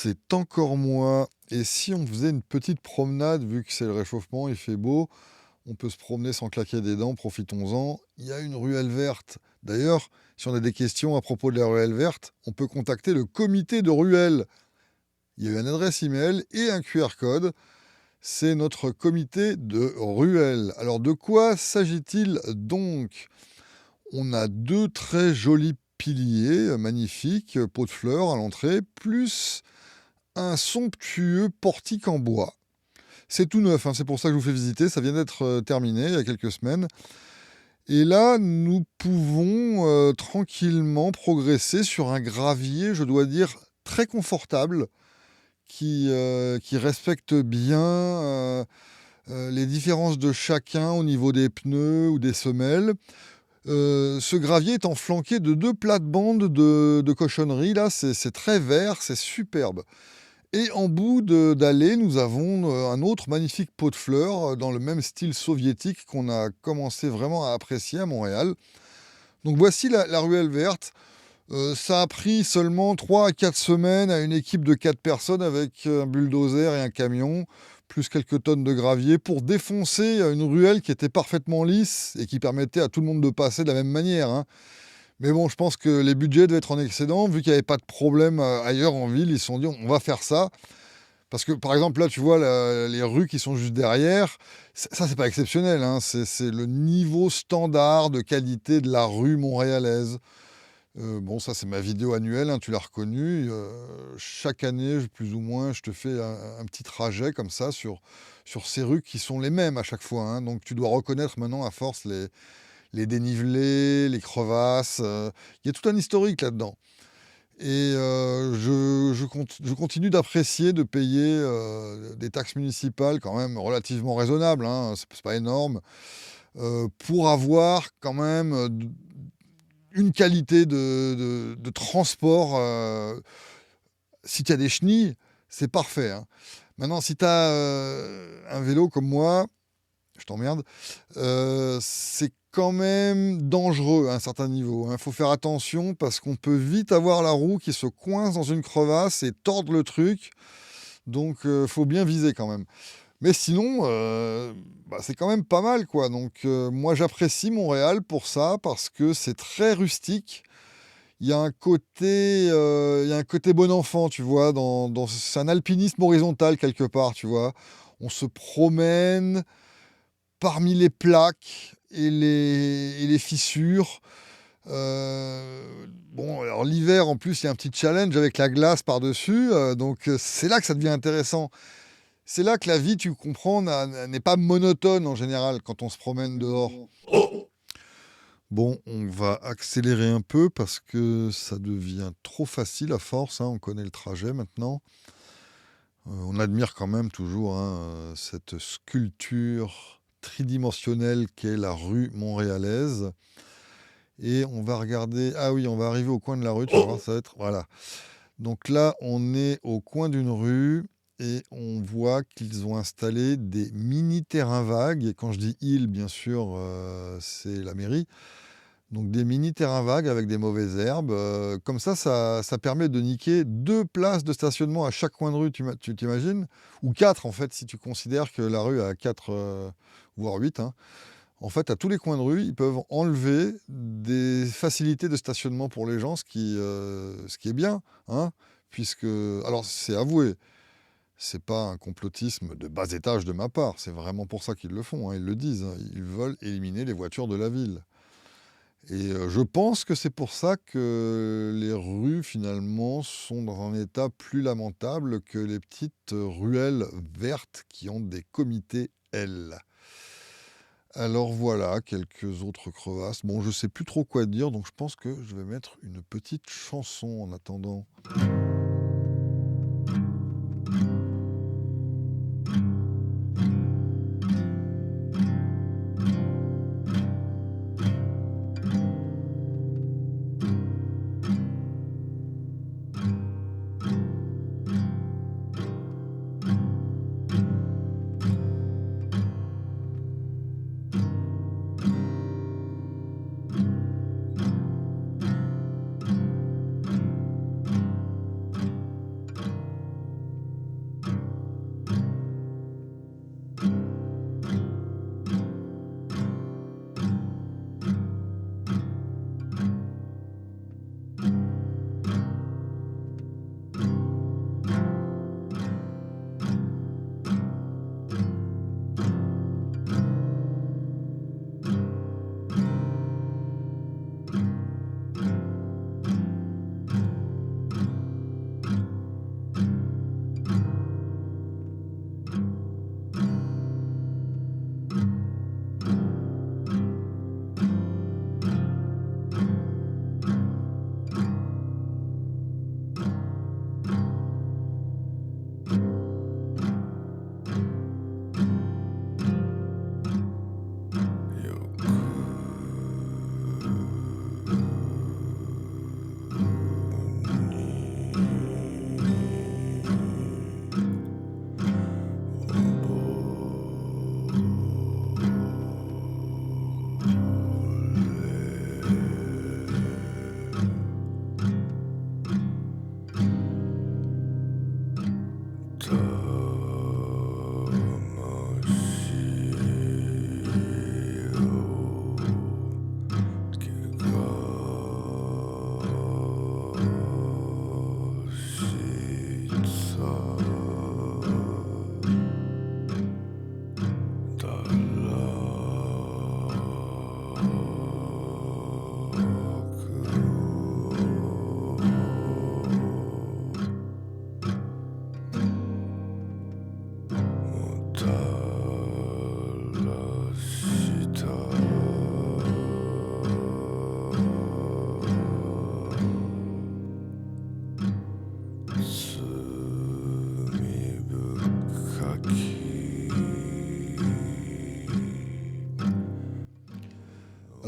c'est encore moi. Et si on faisait une petite promenade, vu que c'est le réchauffement, il fait beau, on peut se promener sans claquer des dents, profitons-en. Il y a une ruelle verte. D'ailleurs, si on a des questions à propos de la ruelle verte, on peut contacter le comité de ruelle. Il y a une adresse email et un QR code. C'est notre comité de ruelle. Alors de quoi s'agit-il donc? On a deux très jolis piliers, magnifiques, pots de fleurs à l'entrée, plus un somptueux portique en bois. C'est tout neuf, hein, c'est pour ça que je vous fais visiter. Ça vient d'être terminé il y a quelques semaines. Et là, nous pouvons tranquillement progresser sur un gravier, je dois dire, très confortable, qui respecte bien les différences de chacun au niveau des pneus ou des semelles. Ce gravier étant flanqué de deux plates-bandes de cochonnerie, là, c'est très vert, c'est superbe. Et en bout d'allée, nous avons un autre magnifique pot de fleurs dans le même style soviétique qu'on a commencé vraiment à apprécier à Montréal. Donc voici la ruelle verte. Ça a pris seulement 3 à 4 semaines à une équipe de 4 personnes avec un bulldozer et un camion, plus quelques tonnes de gravier, pour défoncer une ruelle qui était parfaitement lisse et qui permettait à tout le monde de passer de la même manière, hein. Mais bon, je pense que les budgets devaient être en excédent, vu qu'il n'y avait pas de problème ailleurs en ville, ils se sont dit on va faire ça. Parce que par exemple, là, tu vois les rues qui sont juste derrière, ça, c'est pas exceptionnel, hein. C'est le niveau standard de qualité de la rue montréalaise. Bon, ça, c'est ma vidéo annuelle, hein, tu l'as reconnu. Chaque année, plus ou moins, je te fais un petit trajet comme ça sur ces rues qui sont les mêmes à chaque fois, hein. Donc, tu dois reconnaître maintenant à force les dénivelés, les crevasses. Il y a tout un historique là-dedans. Et je continue d'apprécier de payer des taxes municipales quand même relativement raisonnables, hein, c'est pas énorme, pour avoir quand même une qualité de transport. Si tu as des chenilles, c'est parfait, hein. Maintenant, si tu as un vélo comme moi, je t'emmerde, c'est quand même dangereux à un certain niveau, hein. Faut faire attention parce qu'on peut vite avoir la roue qui se coince dans une crevasse et tordre le truc. Donc, faut bien viser quand même. Mais sinon, c'est quand même pas mal, quoi. Donc, moi, j'apprécie Montréal pour ça parce que c'est très rustique. Il y a un côté bon enfant, tu vois. C'est un alpinisme horizontal quelque part, tu vois. On se promène parmi les plaques et les fissures. Bon, alors l'hiver, en plus, il y a un petit challenge avec la glace par-dessus. Donc, c'est là que ça devient intéressant. C'est là que la vie, tu comprends, n'est pas monotone en général quand on se promène dehors. Bon, on va accélérer un peu parce que ça devient trop facile à force, hein. On connaît le trajet maintenant. On admire quand même toujours, hein, cette sculpture tridimensionnelle qu'est la rue montréalaise. Et on va regarder. Ah oui, on va arriver au coin de la rue, tu vas voir, ça va être. Voilà. Donc là, on est au coin d'une rue et on voit qu'ils ont installé des mini terrains vagues. Et quand je dis ils, bien sûr, c'est la mairie. Donc des mini terrains vagues avec des mauvaises herbes. Comme ça permet de niquer 2 places de stationnement à chaque coin de rue, tu t'imagines? Ou 4 en fait, si tu considères que la rue a 4, voire 8, hein. En fait, à tous les coins de rue, ils peuvent enlever des facilités de stationnement pour les gens, ce qui est bien, hein, puisque, alors c'est avoué, c'est pas un complotisme de bas étage de ma part, c'est vraiment pour ça qu'ils le font, hein, ils le disent, hein, ils veulent éliminer les voitures de la ville. Et je pense que c'est pour ça que les rues, finalement, sont dans un état plus lamentable que les petites ruelles vertes qui ont des comités L. Alors voilà, quelques autres crevasses. Bon, je sais plus trop quoi dire, donc je pense que je vais mettre une petite chanson en attendant.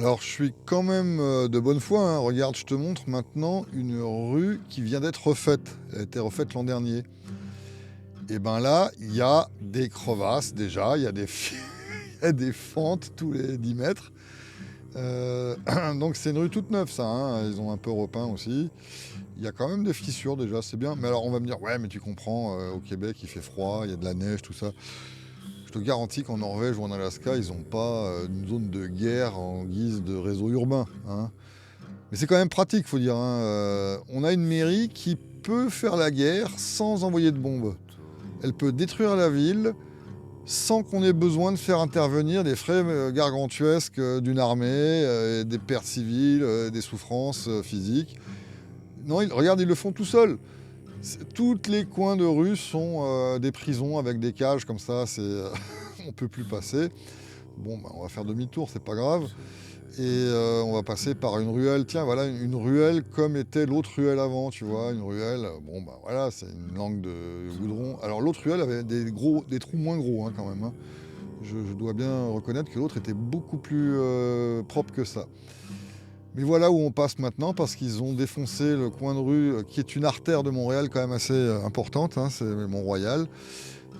Alors je suis quand même de bonne foi, hein. Regarde, je te montre maintenant une rue qui vient d'être refaite. Elle a été refaite l'an dernier. Et ben là, il y a des crevasses déjà, il y a des, il y a des fentes tous les 10 mètres. Euh, donc c'est une rue toute neuve ça, hein. Ils ont un peu repeint aussi. Il y a quand même des fissures déjà, c'est bien. Mais alors on va me dire, ouais mais tu comprends, au Québec il fait froid, il y a de la neige, tout ça. Je te garantis qu'en Norvège ou en Alaska, ils n'ont pas une zone de guerre en guise de réseau urbain, hein. Mais c'est quand même pratique, faut dire, hein. On a une mairie qui peut faire la guerre sans envoyer de bombes. Elle peut détruire la ville sans qu'on ait besoin de faire intervenir des frais gargantuesques d'une armée, des pertes civiles, des souffrances physiques. Non, regarde, ils le font tout seuls. Tous les coins de rue sont des prisons avec des cages comme ça, on peut plus passer. Bon, bah, on va faire demi-tour, c'est pas grave. Et on va passer par une ruelle. Tiens, voilà, une ruelle comme était l'autre ruelle avant, tu vois. Une ruelle, bon, bah voilà, c'est une langue de goudron. Alors l'autre ruelle avait des trous moins gros, hein, quand même, hein. Je dois bien reconnaître que l'autre était beaucoup plus propre que ça. Mais voilà où on passe maintenant parce qu'ils ont défoncé le coin de rue qui est une artère de Montréal quand même assez importante, hein, c'est Mont-Royal.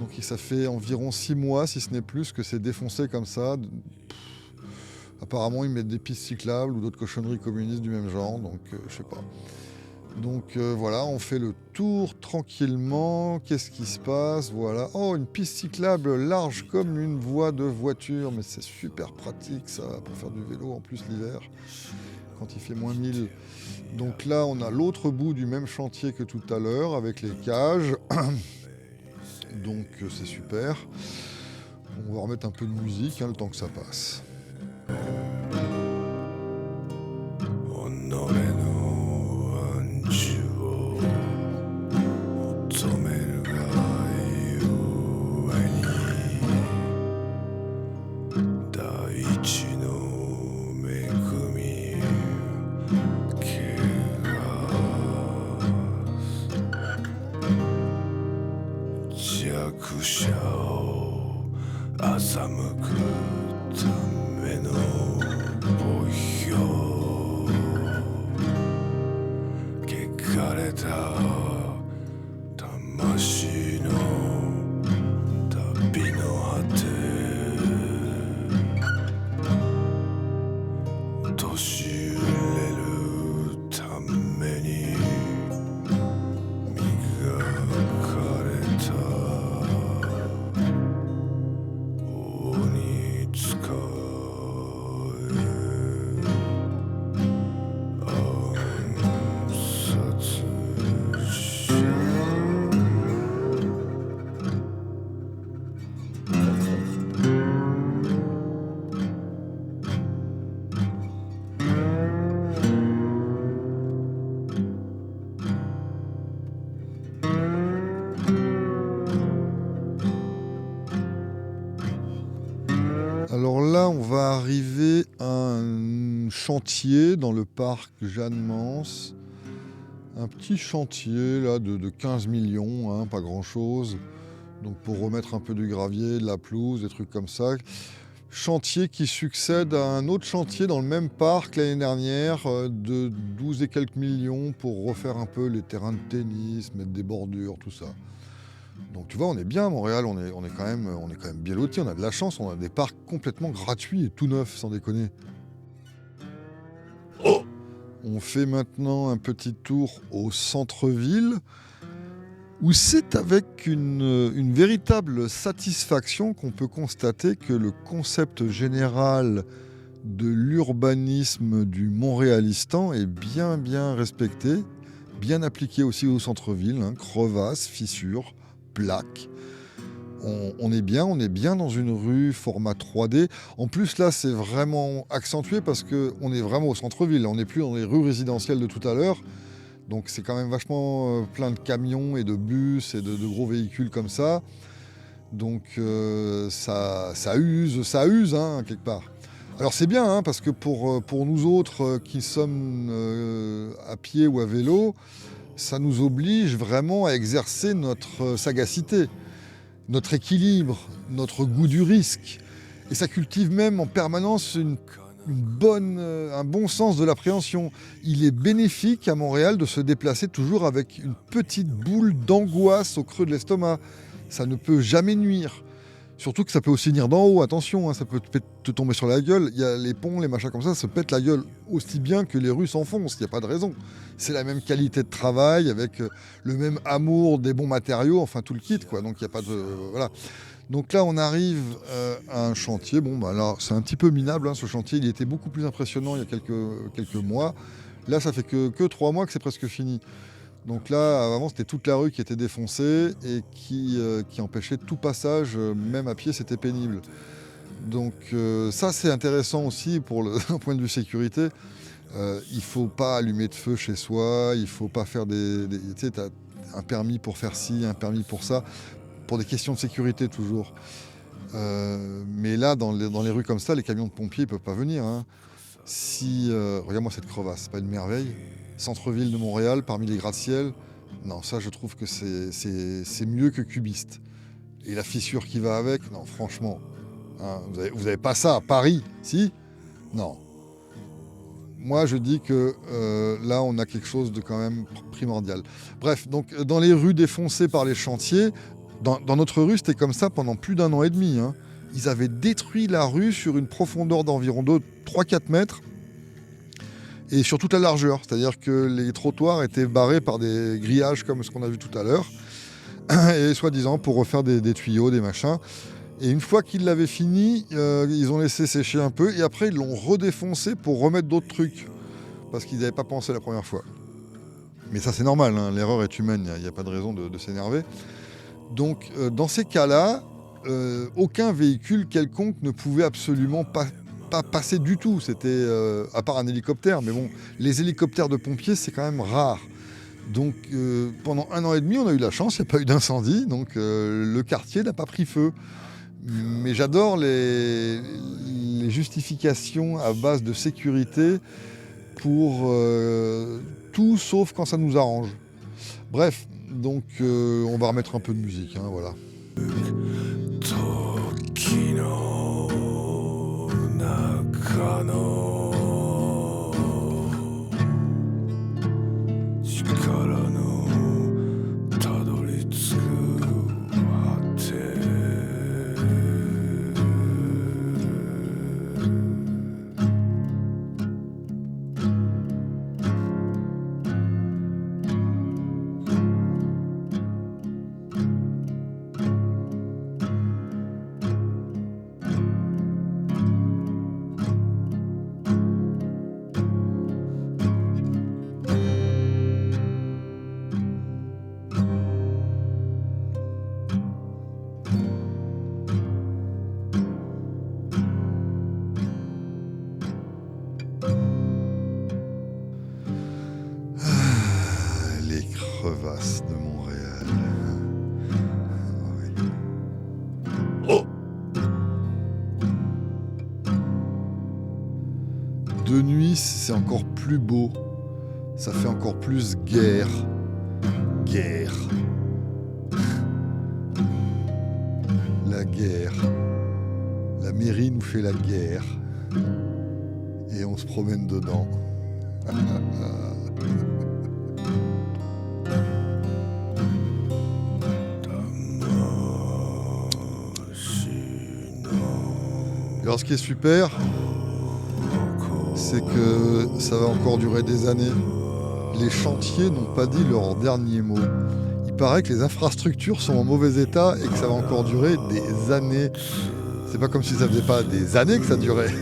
Donc ça fait environ 6 mois, si ce n'est plus, que c'est défoncé comme ça. Apparemment ils mettent des pistes cyclables ou d'autres cochonneries communistes du même genre, donc je sais pas. Donc voilà, on fait le tour tranquillement. Qu'est-ce qui se passe? Voilà. Oh, une piste cyclable large comme une voie de voiture, mais c'est super pratique ça pour faire du vélo en plus l'hiver quand il fait moins 1000. Donc là, on a l'autre bout du même chantier que tout à l'heure avec les cages. Donc c'est super. On va remettre un peu de musique, hein, le temps que ça passe. Alors là, on va arriver à un chantier dans le parc Jeanne-Mance. Un petit chantier là de 15 millions, hein, pas grand-chose. Donc pour remettre un peu du gravier, de la pelouse, des trucs comme ça. Chantier qui succède à un autre chantier dans le même parc l'année dernière de 12 et quelques millions pour refaire un peu les terrains de tennis, mettre des bordures, tout ça. Donc tu vois, on est bien à Montréal, on est quand même bien lotis, on a de la chance, on a des parcs complètement gratuits et tout neufs, sans déconner. On fait maintenant un petit tour au centre-ville, où c'est avec une véritable satisfaction qu'on peut constater que le concept général de l'urbanisme du Montréalistan est bien respecté, bien appliqué aussi au centre-ville, hein, crevasses, fissures, plaques. On est bien dans une rue format 3D. En plus là c'est vraiment accentué parce qu'on est vraiment au centre-ville, on n'est plus dans les rues résidentielles de tout à l'heure. Donc c'est quand même vachement plein de camions et de bus et de gros véhicules comme ça. Donc ça use hein, quelque part. Alors c'est bien hein, parce que pour nous autres qui sommes à pied ou à vélo, ça nous oblige vraiment à exercer notre sagacité, notre équilibre, notre goût du risque. Et ça cultive même en permanence un bon sens de l'appréhension. Il est bénéfique à Montréal de se déplacer toujours avec une petite boule d'angoisse au creux de l'estomac. Ça ne peut jamais nuire. Surtout que ça peut aussi venir d'en haut, attention, hein, ça peut te tomber sur la gueule. Il y a les ponts, les machins comme ça se pètent la gueule aussi bien que les rues s'enfoncent, il n'y a pas de raison. C'est la même qualité de travail, avec le même amour des bons matériaux, enfin tout le kit, quoi. Donc il n'y a pas de... voilà. Donc là, on arrive à un chantier. Bon, bah là, c'est un petit peu minable, hein, ce chantier. Il était beaucoup plus impressionnant il y a quelques mois. Là, ça fait que 3 mois que c'est presque fini. Donc là, avant, c'était toute la rue qui était défoncée et qui empêchait tout passage, même à pied, c'était pénible. Donc ça, c'est intéressant aussi pour d'un point de vue sécurité. Il ne faut pas allumer de feu chez soi, il ne faut pas faire tu sais, tu as un permis pour faire ci, un permis pour ça, pour des questions de sécurité toujours. Mais là, dans les rues comme ça, les camions de pompiers ne peuvent pas venir, hein. Regarde-moi cette crevasse, c'est pas une merveille? Centre-ville de Montréal, parmi les gratte-ciel. Non, ça, je trouve que c'est mieux que cubiste. Et la fissure qui va avec, non, franchement, hein, vous avez pas ça à Paris, si? Non. Moi, je dis que là, on a quelque chose de quand même primordial. Bref, donc dans les rues défoncées par les chantiers, dans notre rue, c'était comme ça pendant plus d'1 an et demi, hein. Ils avaient détruit la rue sur une profondeur d'environ 3-4 mètres et sur toute la largeur. C'est-à-dire que les trottoirs étaient barrés par des grillages comme ce qu'on a vu tout à l'heure, et soi-disant pour refaire des tuyaux, des machins. Et une fois qu'ils l'avaient fini, ils ont laissé sécher un peu et après ils l'ont redéfoncé pour remettre d'autres trucs parce qu'ils n'avaient pas pensé la première fois. Mais ça c'est normal, hein, l'erreur est humaine, il n'y a pas de raison de s'énerver. Donc dans ces cas-là, aucun véhicule quelconque ne pouvait absolument pas passer du tout. C'était à part un hélicoptère, mais bon, les hélicoptères de pompiers c'est quand même rare. Donc pendant 1 an et demi, on a eu la chance, il n'y a pas eu d'incendie, donc le quartier n'a pas pris feu. Mais j'adore les justifications à base de sécurité pour tout sauf quand ça nous arrange. Bref, donc on va remettre un peu de musique, hein, voilà. Crevasses de Montréal. Oh, de nuit, c'est encore plus beau. Ça fait encore plus guerre. Guerre. La guerre. La mairie nous fait la guerre. Et on se promène dedans. Alors ce qui est super, c'est que ça va encore durer des années. Les chantiers n'ont pas dit leur dernier mot. Il paraît que les infrastructures sont en mauvais état et que ça va encore durer des années. C'est pas comme si ça faisait pas des années que ça durait.